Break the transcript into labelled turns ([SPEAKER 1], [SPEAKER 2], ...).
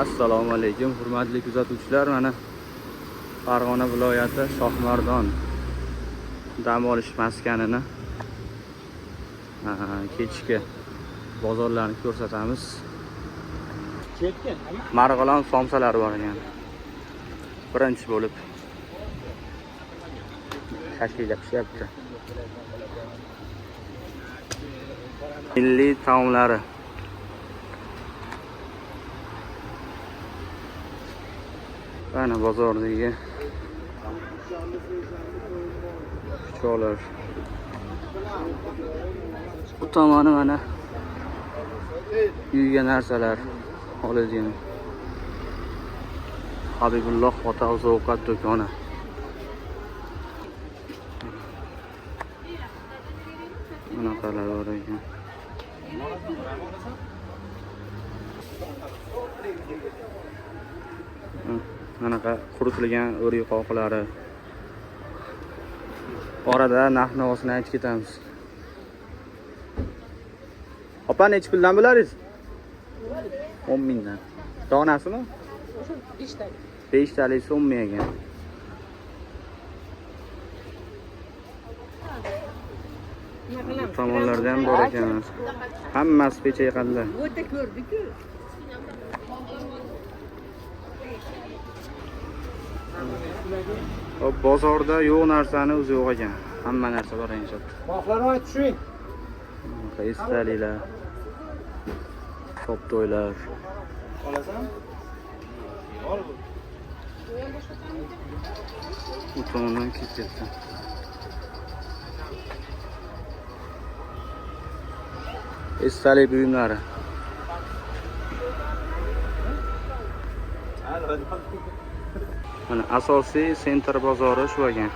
[SPEAKER 1] Assalomu alaykum hurmatli kuzatuvchilar. Mana Farg'ona viloyati Shohmardon dam olish maskanini kechki bozorlarni ko'rsatamiz. Marg'ilon somsalari bor ekan. Birinchi bo'lib tashkillab pishyapti. Milliy taomlari. Mana bozordagi pichoqlar. Bu tomoni mana uyga narsalar oladigan Habibulloh ota oziq-ovqat do'koni. Bunaqalar bor ekan. Manaqa quritilgan o'rik qoqlari. Orada narx-navosini aytib ketamiz. Opa necha puldan bo'larsiz? 10 mingdan. Donasimi?
[SPEAKER 2] 5 talik.
[SPEAKER 1] 5 talik 10 ming ekan. Bu tomonlarda ham bor ekan. Hammasi pecha yiqildi.
[SPEAKER 2] O'ta ko'rdik-ku.
[SPEAKER 1] Hop, bozorda yo'q narsani o'zi yo'q ekan. Hamma narsa bor ekan.
[SPEAKER 3] Bog'larni aytib tushing.
[SPEAKER 1] Esdalilar. Top to'ylar.
[SPEAKER 3] Olasan? Ol.
[SPEAKER 1] Bu tomondan ketyapti. Esdalik buyumlari. Mana asosiy sentr bozori shu ekan.